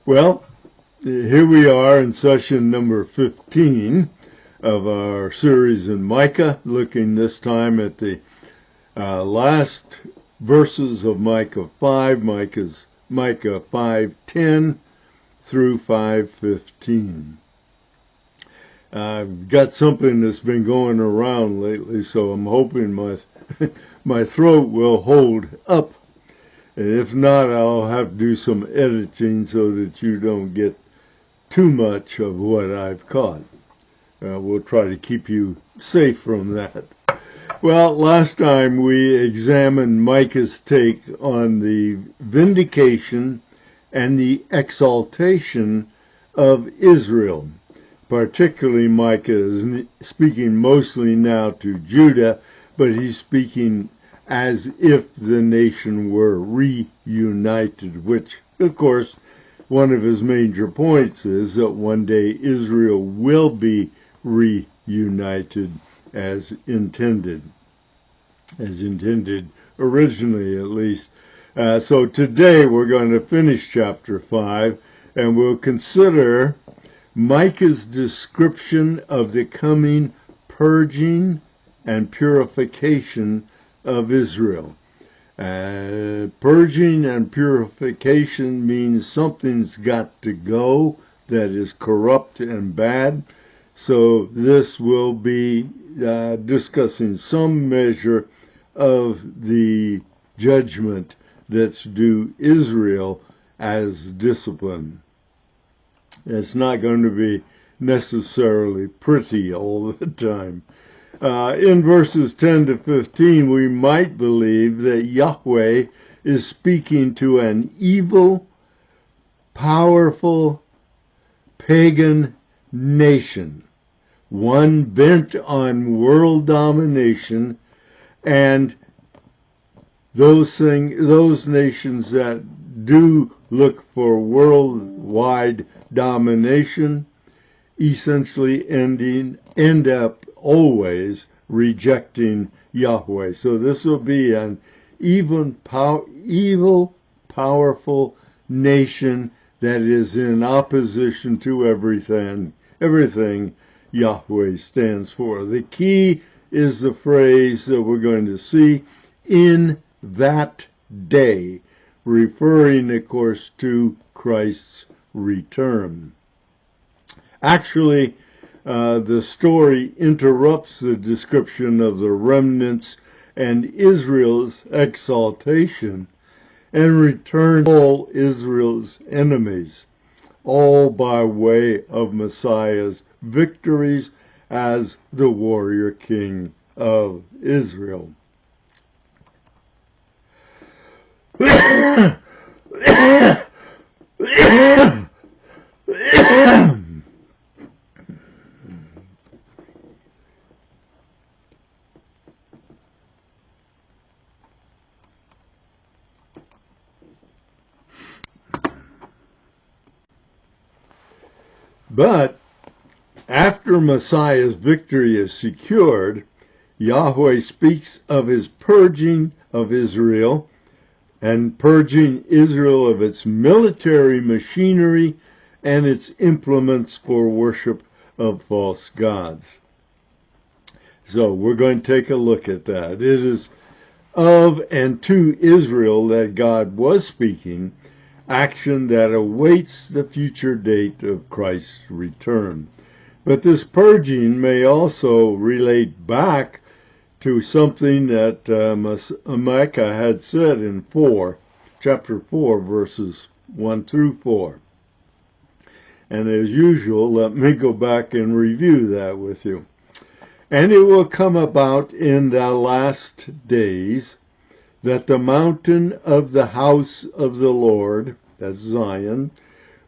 Well, here we are in session number 15 of our series in Micah, looking this time at the last verses of Micah 5, Micah 5:10 through 5:15. I've got something that's been going around lately, so I'm hoping my throat will hold up. And if not, I'll have to do some editing so that you don't get too much of what I've caught. We'll try to keep you safe from that. Well, last time we examined Micah's take on the vindication and the exaltation of Israel. Particularly, Micah is speaking mostly now to Judah, but he's speaking as if the nation were reunited, which, of course, one of his major points is that one day Israel will be reunited as intended originally at least. So today we're going to finish chapter 5, and we'll consider Micah's description of the coming purging and purification of Israel. Purging and purification means something's got to go that is corrupt and bad. So this will be discussing some measure of the judgment that's due Israel as discipline. It's not going to be necessarily pretty all the time. In verses 10 to 15, we might believe that Yahweh is speaking to an evil, powerful, pagan nation, one bent on world domination, and those nations that do look for worldwide domination essentially end up always rejecting Yahweh. So this will be an evil, powerful nation that is in opposition to everything Yahweh stands for. The key is the phrase that we're going to see, in that day, referring, of course, to Christ's return. Actually, the story interrupts the description of the remnants and Israel's exaltation and returns all Israel's enemies, all by way of Messiah's victories as the warrior king of Israel. But after Messiah's victory is secured, Yahweh speaks of his purging of Israel and purging Israel of its military machinery and its implements for worship of false gods. So we're going to take a look at that. It is of and to Israel that God was speaking, action that awaits the future date of Christ's return. But this purging may also relate back to something that Micah had said in chapter 4, verses 1 through 4. And as usual, let me go back and review that with you. And it will come about in the last days that the mountain of the house of the Lord, that's Zion,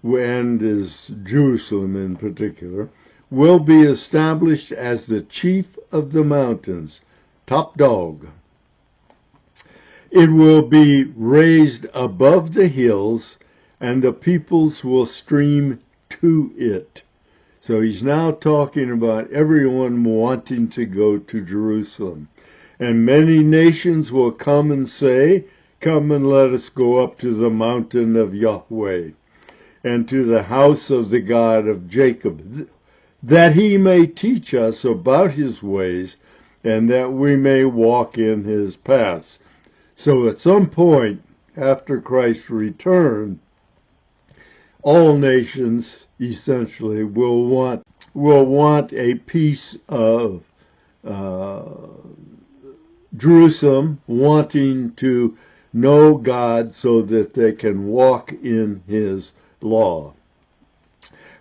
and is Jerusalem in particular, will be established as the chief of the mountains, top dog. It will be raised above the hills, and the peoples will stream to it. So he's now talking about everyone wanting to go to Jerusalem. And many nations will come and say, "Come and let us go up to the mountain of Yahweh." and to the house of the God of Jacob, that he may teach us about his ways, and that we may walk in his paths. So at some point after Christ's return, all nations essentially will want a piece of Jerusalem, wanting to know God so that they can walk in his law.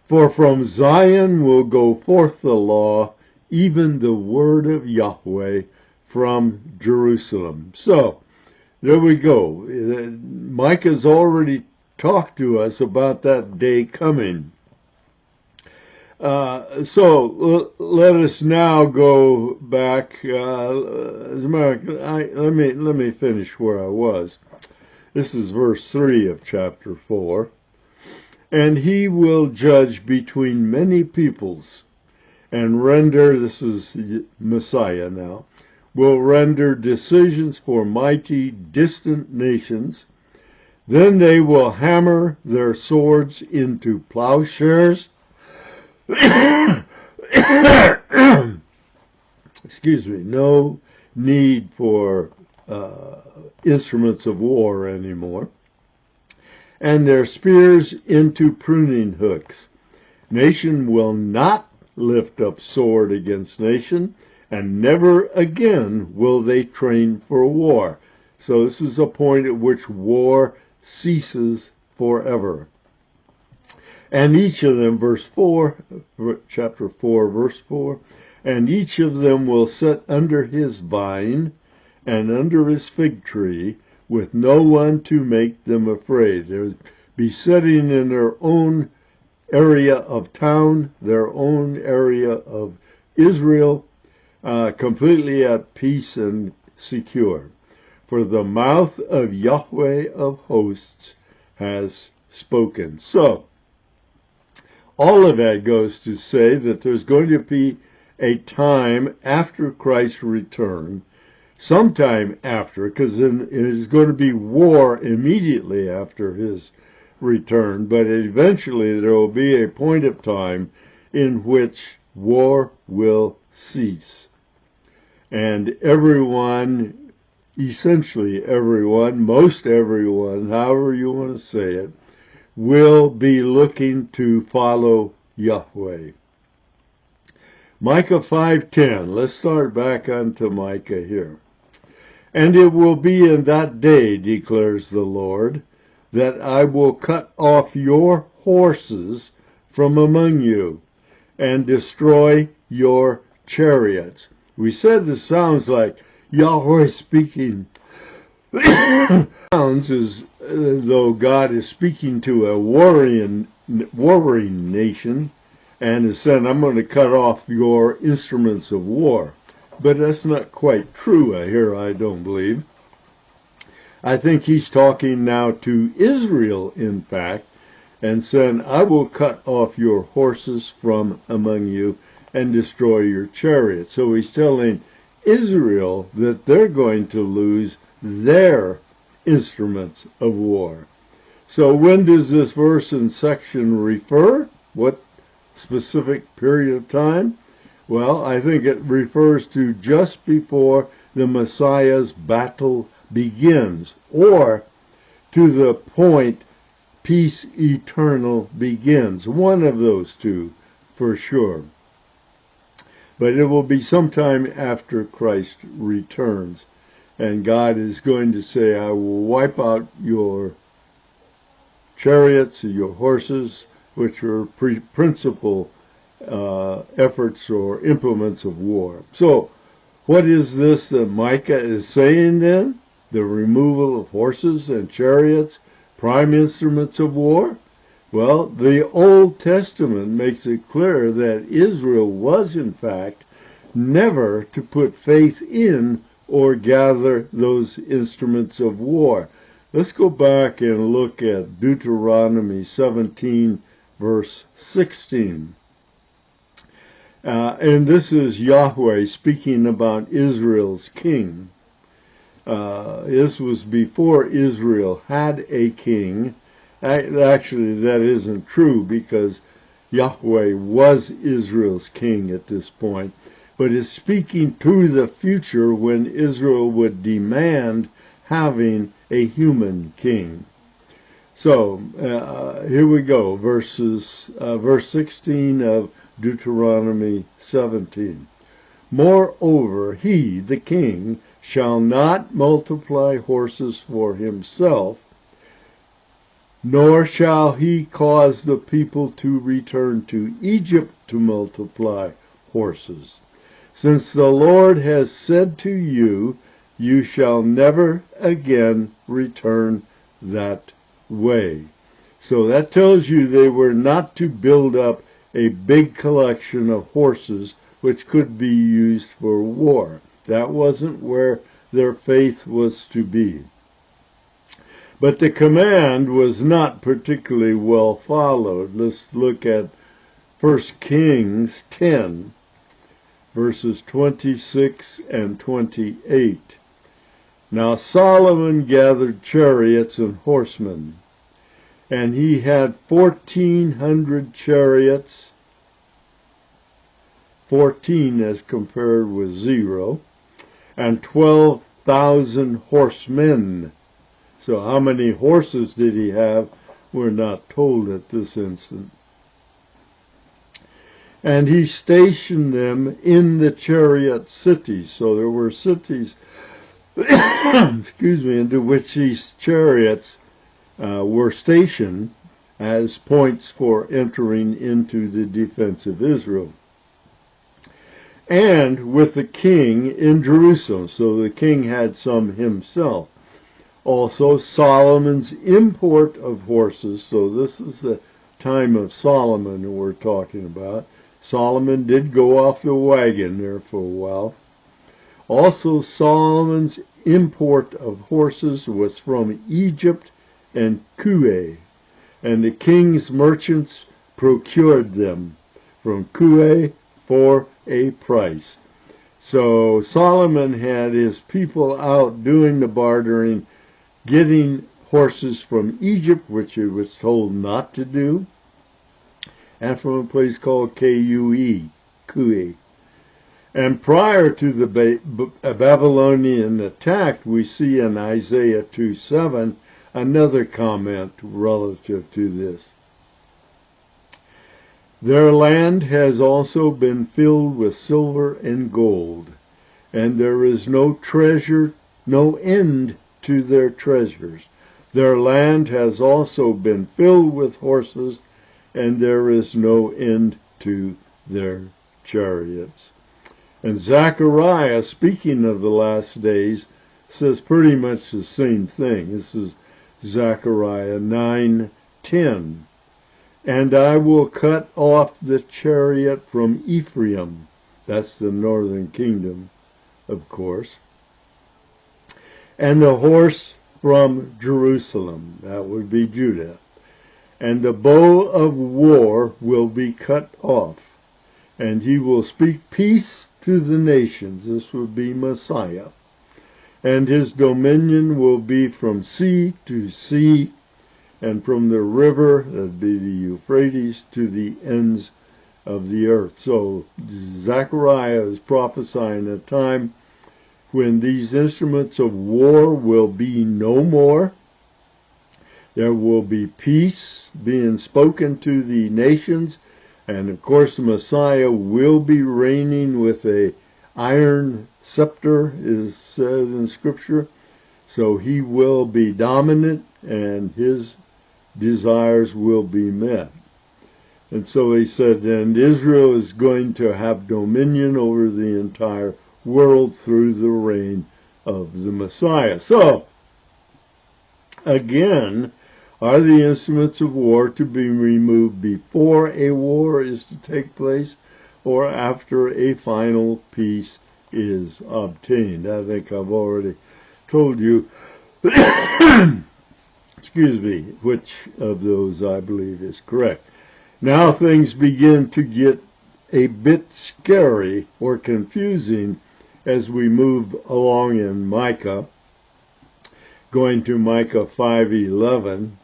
For from Zion will go forth the law, even the word of Yahweh from Jerusalem. So, there we go. Micah's already talked to us about that day coming. So let us now go back. Let me finish where I was. This is verse 3 of chapter 4. And he will judge between many peoples and render, this is Messiah now, will render decisions for mighty distant nations. Then they will hammer their swords into plowshares. Excuse me, no need for instruments of war anymore. And their spears into pruning hooks. Nation will not lift up sword against nation, and never again will they train for war. So this is a point at which war ceases forever. And each of them, verse 4, chapter 4, verse 4, and each of them will sit under his vine and under his fig tree, with no one to make them afraid. They'll be sitting in their own area of town, their own area of Israel, completely at peace and secure. For the mouth of Yahweh of hosts has spoken. So, all of that goes to say that there's going to be a time after Christ's return, sometime after, because it is going to be war immediately after his return, but eventually there will be a point of time in which war will cease. And everyone, essentially everyone, most everyone, however you want to say it, will be looking to follow Yahweh. Micah 5:10. Let's start back onto Micah here. And it will be in that day, declares the Lord, that I will cut off your horses from among you and destroy your chariots. We said this sounds like Yahweh speaking. Sounds as though God is speaking to a warring nation and is saying, I'm going to cut off your instruments of war. But that's not quite true here, I don't believe. I think he's talking now to Israel, in fact, and saying, I will cut off your horses from among you and destroy your chariots. So he's telling Israel that they're going to lose their instruments of war. So when does this verse and section refer? What specific period of time? Well, I think it refers to just before the Messiah's battle begins, or to the point peace eternal begins. One of those two, for sure. But it will be sometime after Christ returns. And God is going to say, I will wipe out your chariots, your horses, which are principal efforts or implements of war. So, what is this that Micah is saying then? The removal of horses and chariots, prime instruments of war? Well, the Old Testament makes it clear that Israel was, in fact, never to put faith in or gather those instruments of war. Let's go back and look at Deuteronomy 17, verse 16. And this is Yahweh speaking about Israel's king. This was before Israel had a king, Actually, that isn't true because Yahweh was Israel's king at this point, but is speaking to the future when Israel would demand having a human king. So here we go, verse 16 of Deuteronomy 17. Moreover, he, the king, shall not multiply horses for himself, nor shall he cause the people to return to Egypt to multiply horses. Since the Lord has said to you, you shall never again return that way. So that tells you they were not to build up a big collection of horses which could be used for war. That wasn't where their faith was to be. But the command was not particularly well followed. Let's look at 1 Kings 10, verses 26 and 28. Now Solomon gathered chariots and horsemen, and he had 1,400 chariots, 14 as compared with 0, and 12,000 horsemen. So how many horses did he have? We're not told at this instant. And he stationed them in the chariot cities. So there were cities, into which these chariots were stationed as points for entering into the defense of Israel. And with the king in Jerusalem. So the king had some himself. Also Solomon's import of horses. So this is the time of Solomon we're talking about. Solomon did go off the wagon there for a while. Also Solomon's import of horses was from Egypt and Kue, and the king's merchants procured them from Kue for a price. So Solomon had his people out doing the bartering, getting horses from Egypt, which he was told not to do, and from a place called Kue. And prior to the Babylonian attack, we see in Isaiah 2:7 another comment relative to this. Their land has also been filled with silver and gold, and there is no treasure, no end to their treasures. Their land has also been filled with horses, and there is no end to their chariots. And Zechariah, speaking of the last days, says pretty much the same thing. This is Zechariah 9:10. And I will cut off the chariot from Ephraim. That's the northern kingdom, of course. And the horse from Jerusalem. That would be Judah. And the bow of war will be cut off. And he will speak peace to the nations. This would be Messiah. And his dominion will be from sea to sea, and from the river, that'd be the Euphrates, to the ends of the earth. So Zechariah is prophesying a time when these instruments of war will be no more. There will be peace being spoken to the nations, and of course the Messiah will be reigning with a iron scepter, is said in Scripture. So he will be dominant, and his desires will be met. And so he said, and Israel is going to have dominion over the entire world through the reign of the Messiah. So, again, are the instruments of war to be removed before a war is to take place, or after a final peace is obtained? I think I've already told you excuse me, which of those I believe is correct. Now things begin to get a bit scary or confusing as we move along in Micah, going to Micah 5:11.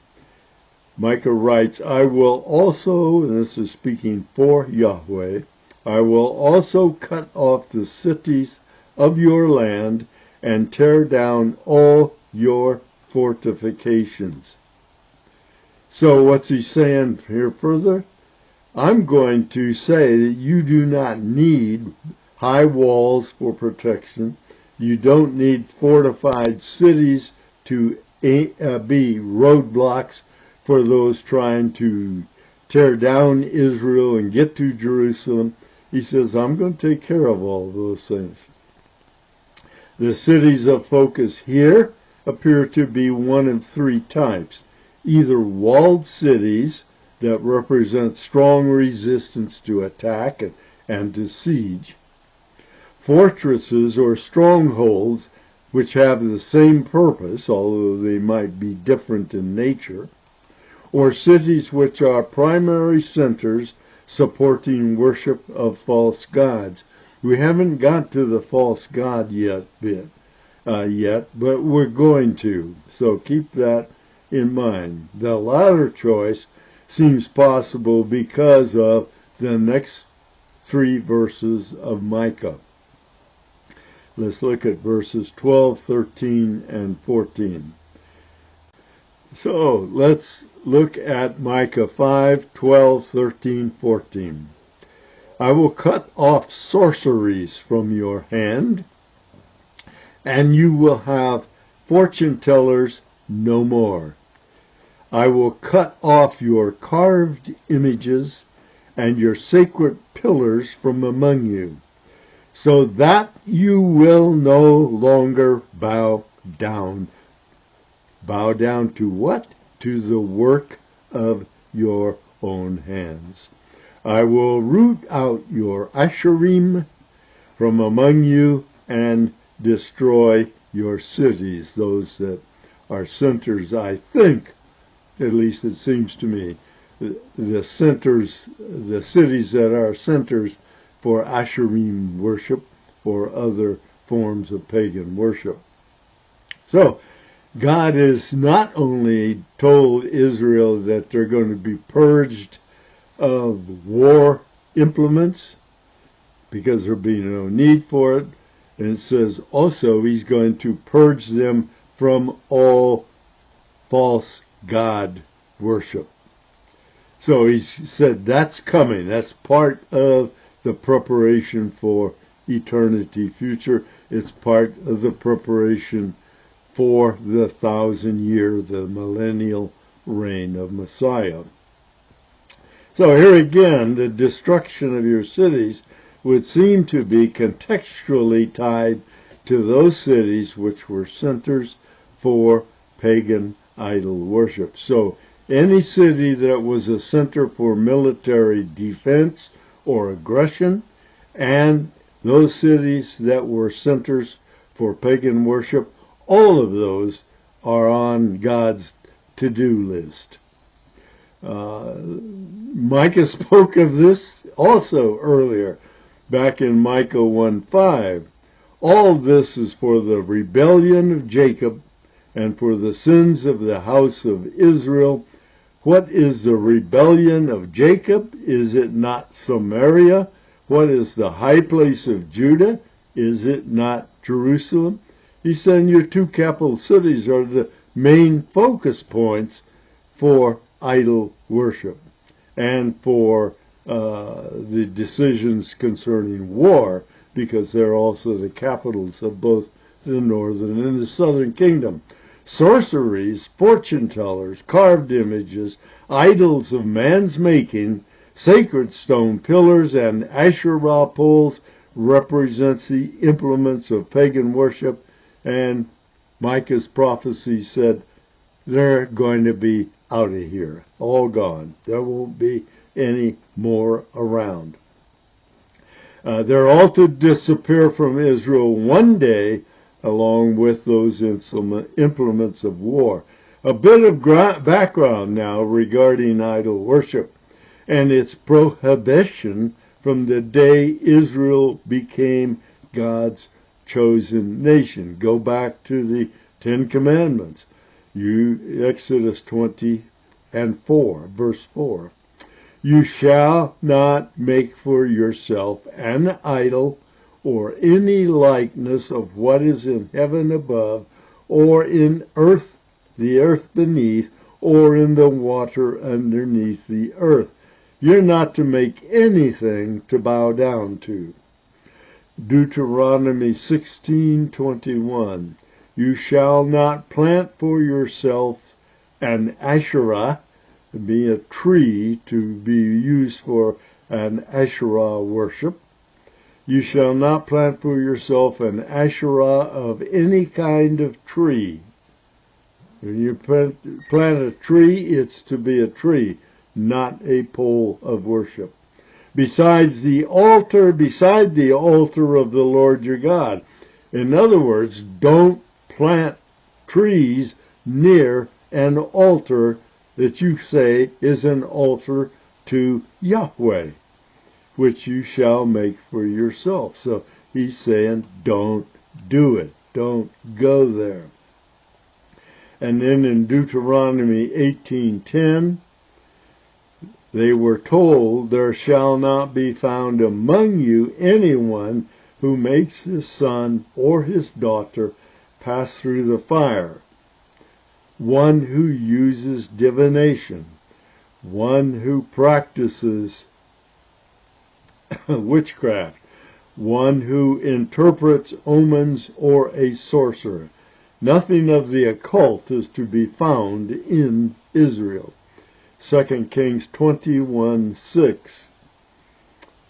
Micah writes, I will also, and this is speaking for Yahweh, I will also cut off the cities of your land and tear down all your fortifications. So what's he saying here further? I'm going to say that you do not need high walls for protection. You don't need fortified cities to be roadblocks for those trying to tear down Israel and get to Jerusalem. He says, I'm going to take care of all those things. The cities of focus here appear to be one of three types. Either walled cities that represent strong resistance to attack and to siege. Fortresses or strongholds which have the same purpose, although they might be different in nature. Or cities which are primary centers supporting worship of false gods. We haven't got to the false god yet, but we're going to. So keep that in mind. The latter choice seems possible because of the next three verses of Micah. Let's look at verses 12, 13, and 14. So let's look at Micah 5, 12, 13, 14. I will cut off sorceries from your hand, and you will have fortune tellers no more. I will cut off your carved images and your sacred pillars from among you, so that you will no longer bow down. Bow down to what? To the work of your own hands. I will root out your Asherim from among you and destroy your cities, those that are centers, I think, at least it seems to me, the cities that are centers for Asherim worship or other forms of pagan worship. So, God has not only told Israel that they're going to be purged of war implements because there'll be no need for it, and it says also he's going to purge them from all false god worship. So he said that's coming. That's part of the preparation for eternity future. It's part of the preparation for the 1,000-year, the millennial reign of Messiah. So here again, the destruction of your cities would seem to be contextually tied to those cities which were centers for pagan idol worship. So any city that was a center for military defense or aggression, and those cities that were centers for pagan worship, all of those are on God's to-do list. Micah spoke of this also earlier, back in Micah 1:5. All this is for the rebellion of Jacob and for the sins of the house of Israel. What is the rebellion of Jacob? Is it not Samaria? What is the high place of Judah? Is it not Jerusalem? He's saying your two capital cities are the main focus points for idol worship and for the decisions concerning war, because they're also the capitals of both the northern and the southern kingdom. Sorceries, fortune tellers, carved images, idols of man's making, sacred stone pillars, and Asherah poles represents the implements of pagan worship, and Micah's prophecy said they're going to be out of here, all gone. There won't be any more around. They're all to disappear from Israel one day, along with those implements of war. A bit of background now regarding idol worship and its prohibition from the day Israel became God's chosen nation. Go back to the Ten Commandments. Exodus 20, and 4, verse 4. You shall not make for yourself an idol or any likeness of what is in heaven above, or in earth, the earth beneath, or in the water underneath the earth. You're not to make anything to bow down to. Deuteronomy 16:21. You shall not plant for yourself an Asherah, be a tree to be used for an Asherah worship. You shall not plant for yourself an Asherah of any kind of tree. When you plant a tree, it's to be a tree, not a pole of worship. Beside the altar of the Lord your God. In other words, don't plant trees near an altar that you say is an altar to Yahweh, which you shall make for yourself. So he's saying, don't do it. Don't go there. And then in Deuteronomy 18:10, they were told, there shall not be found among you anyone who makes his son or his daughter pass through the fire, one who uses divination, one who practices witchcraft, one who interprets omens, or a sorcerer. Nothing of the occult is to be found in Israel. 2 Kings 21:6.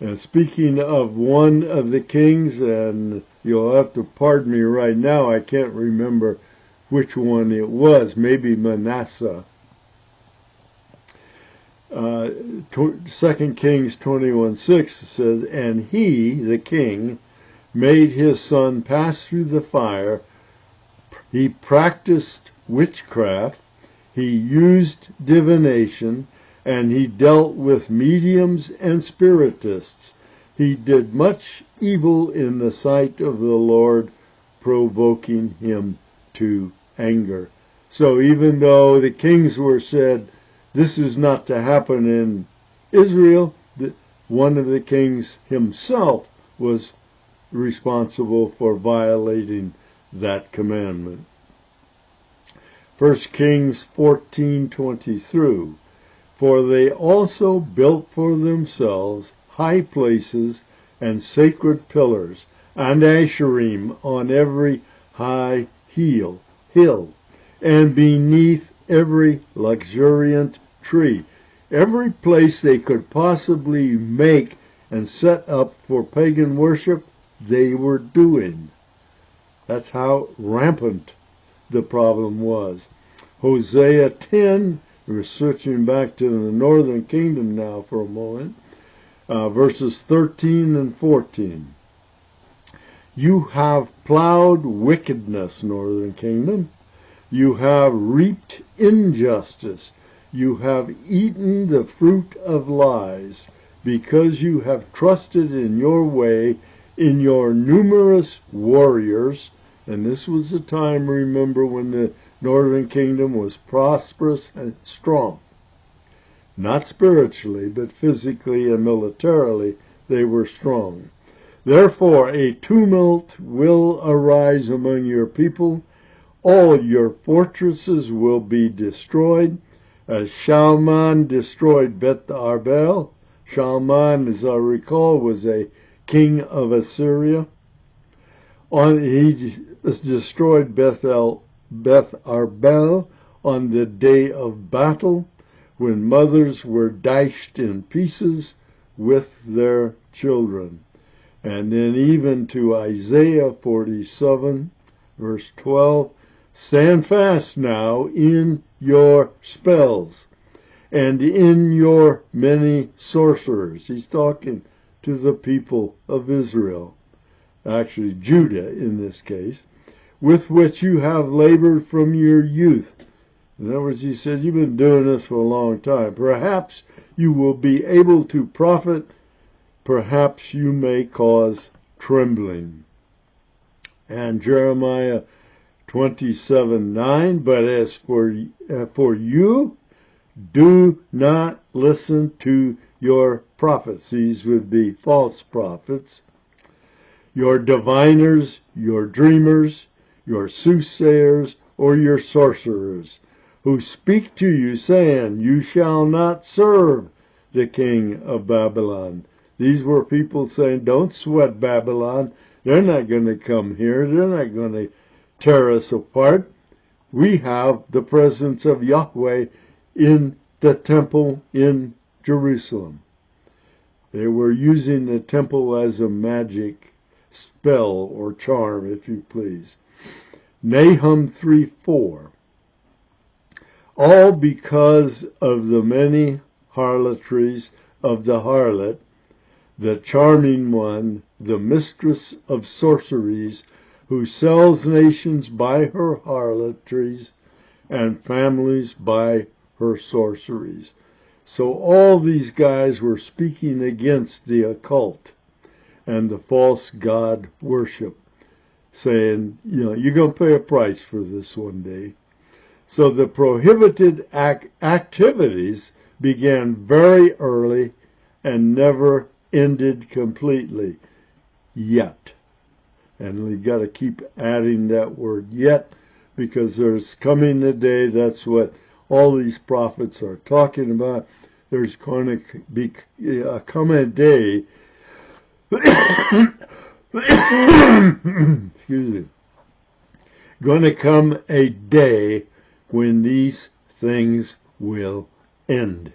And speaking of one of the kings, and you'll have to pardon me right now, I can't remember which one it was, maybe Manasseh. 2 Kings 21:6 says, and he, the king, made his son pass through the fire. He practiced witchcraft, he used divination, and he dealt with mediums and spiritists. He did much evil in the sight of the Lord, provoking him to anger. So even though the kings were said, this is not to happen in Israel, one of the kings himself was responsible for violating that commandment. 1 Kings 14:20. For they also built for themselves high places and sacred pillars, and Asherim on every high hill, and beneath every luxuriant tree. Every place they could possibly make and set up for pagan worship, they were doing. That's how rampant the problem was. Hosea 10, we're switching back to the northern kingdom now for a moment, verses 13 and 14. You have plowed wickedness, northern kingdom. You have reaped injustice. You have eaten the fruit of lies, because you have trusted in your way, in your numerous warriors. And this was the time, remember, when the northern kingdom was prosperous and strong. Not spiritually, but physically and militarily, they were strong. Therefore, a tumult will arise among your people. All your fortresses will be destroyed, as Shalman destroyed Beth Arbel. Shalman, as I recall, was a king of Assyria. He destroyed Beth Arbel on the day of battle, when mothers were dashed in pieces with their children. And then even to Isaiah 47, verse 12, stand fast now in your spells and in your many sorcerers. He's talking to the people of Israel, actually Judah in this case, with which you have labored from your youth. In other words, he said, you've been doing this for a long time. Perhaps you will be able to profit. Perhaps you may cause trembling. And Jeremiah 27:9, but as for you, Do not listen to your prophets. These would be false prophets. Your diviners, your dreamers, your soothsayers, or your sorcerers, who speak to you, saying, you shall not serve the king of Babylon. These were people saying, don't sweat Babylon. They're not going to come here. They're not going to tear us apart. We have the presence of Yahweh in the temple in Jerusalem. They were using the temple as a magic spell or charm, if you please. Nahum 3:4. All because of the many harlotries of the harlot, the charming one, the mistress of sorceries, who sells nations by her harlotries and families by her sorceries. So all these guys were speaking against the occult and the false god worship, saying, you're going to pay a price for this one day. So the prohibited activities began very early and never ended completely. Yet. And we got to keep adding that word yet, because there's coming a day, that's what all these prophets are talking about. There's going to be coming a day excuse me, going to come a day when these things will end.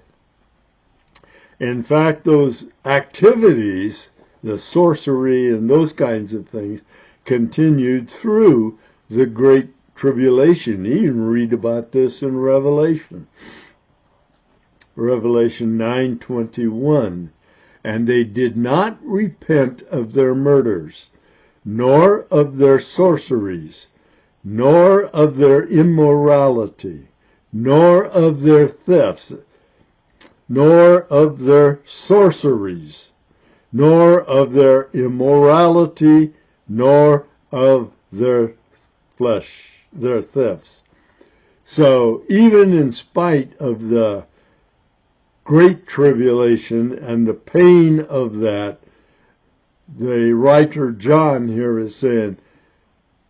In fact, those activities, the sorcery and those kinds of things, continued through the Great Tribulation. You can read about this in Revelation. Revelation 9:21. And they did not repent of their murders, nor of their sorceries, nor of their immorality, nor of their thefts, nor of their sorceries, nor of their immorality, nor of their thefts. So even in spite of the Great Tribulation and the pain of that, the writer John here is saying,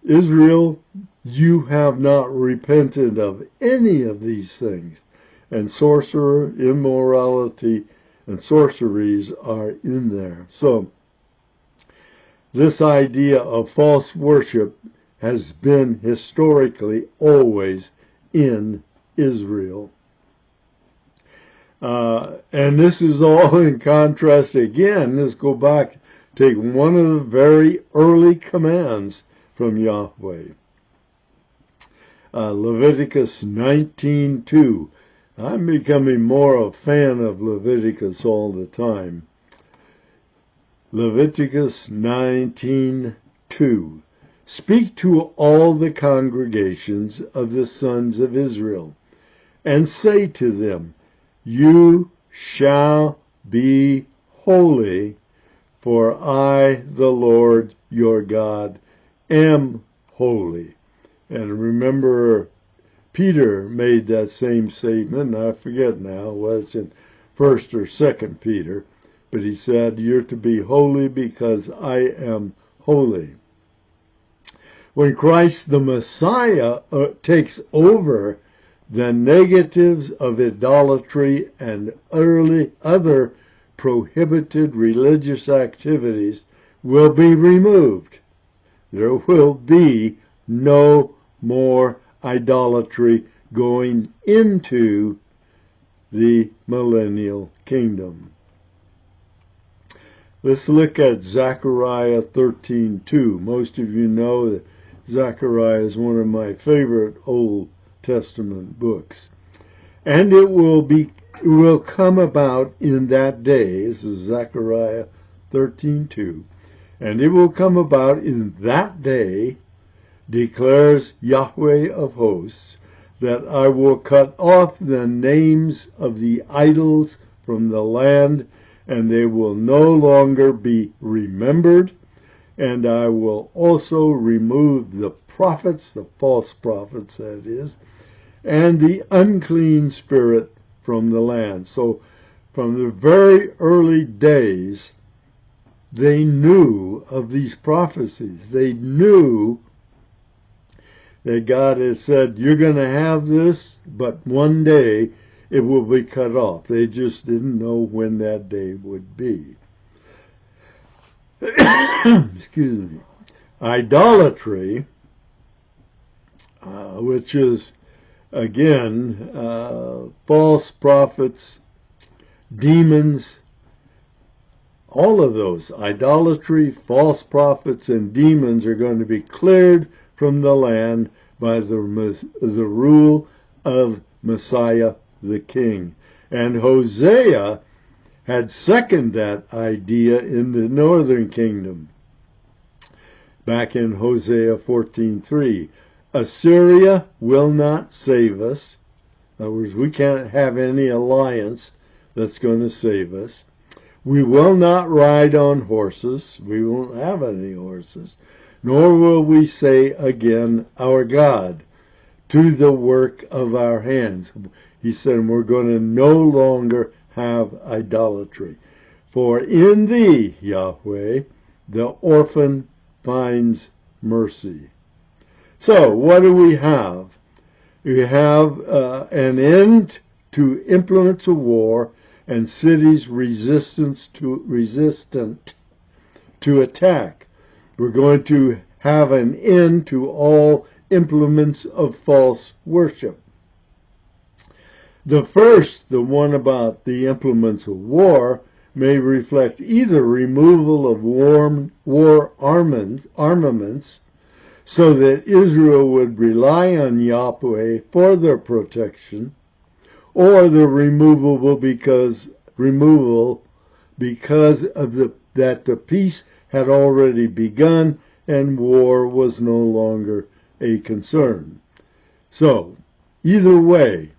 Israel, you have not repented of any of these things. And sorcerer, immorality, and sorceries are in there. So this idea of false worship has been historically always in Israel. And this is all in contrast again. Let's go back, take one of the very early commands from Yahweh. Leviticus 19:2. I'm becoming more a fan of Leviticus all the time. Leviticus 19:2. Speak to all the congregations of the sons of Israel, and say to them, you shall be holy, for I, the Lord your God, am holy. And remember, Peter made that same statement, and I forget now, was in 1st or 2nd Peter, but he said, you're to be holy because I am holy. When Christ the Messiah takes over, the negatives of idolatry and other prohibited religious activities will be removed. There will be no more idolatry going into the millennial kingdom. Let's look at Zechariah 13:2. Most of you know that Zechariah is one of my favorite Old Testament books. And it will come about in that day, this is Zechariah 13:2, and it will come about in that day, declares Yahweh of hosts, that I will cut off the names of the idols from the land, and they will no longer be remembered, and I will also remove the prophets, the false prophets that is, and the unclean spirit from the land. So from the very early days, they knew of these prophecies. They knew that God has said, you're going to have this, but one day it will be cut off. They just didn't know when that day would be. Excuse me. Idolatry, which is, again, false prophets, demons, all of those, idolatry, false prophets, and demons are going to be cleared from the land by the rule of Messiah the King. And Hosea had seconded that idea in the northern kingdom. Back in Hosea 14:3, Assyria will not save us. In other words, we can't have any alliance that's going to save us. We will not ride on horses. We won't have any horses. Nor will we say again, our God, to the work of our hands. He said, we're going to no longer have idolatry. For in thee, Yahweh, the orphan finds mercy. So, what do we have? We have an end to implements of war and cities resistant to attack. We're going to have an end to all implements of false worship. The first, the one about the implements of war, may reflect either removal of war armaments so that Israel would rely on Yahweh for their protection, or the removal because of that the peace had already begun and war was no longer a concern. So, either way,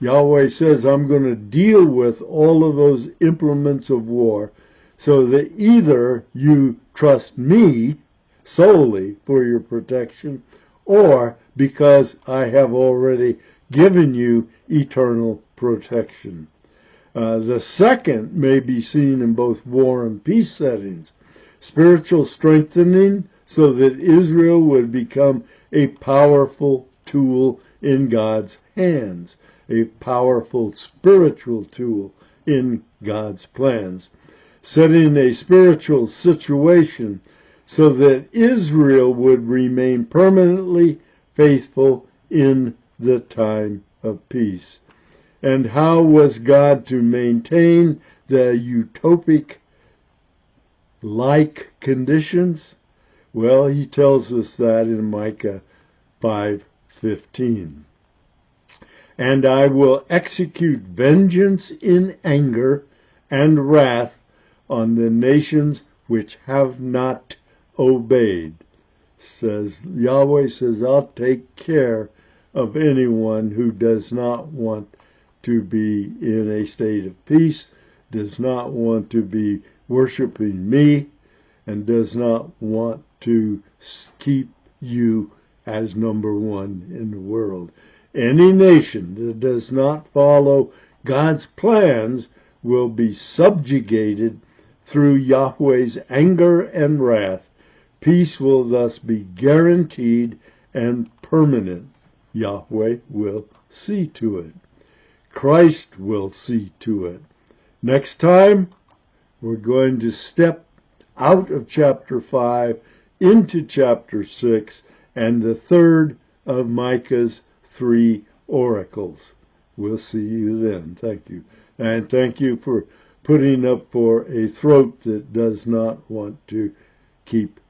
Yahweh says, I'm going to deal with all of those implements of war so that either you trust me solely for your protection, or because I have already given you eternal protection. The second may be seen in both war and peace settings. Spiritual strengthening so that Israel would become a powerful tool in God's hands, a powerful spiritual tool in God's plans. Setting a spiritual situation so that Israel would remain permanently faithful in the time of peace. And how was God to maintain the utopic-like conditions? Well, he tells us that in Micah 5:15. And I will execute vengeance in anger and wrath on the nations which have not obeyed. Yahweh says, I'll take care of anyone who does not want to be in a state of peace, does not want to be worshiping me, and does not want to keep you as number one in the world. Any nation that does not follow God's plans will be subjugated through Yahweh's anger and wrath. Peace will thus be guaranteed and permanent. Yahweh will see to it. Christ will see to it. Next time, we're going to step out of chapter 5 into chapter 6 and the third of Micah's 3 oracles. We'll see you then. Thank you. And thank you for putting up for a throat that does not want to keep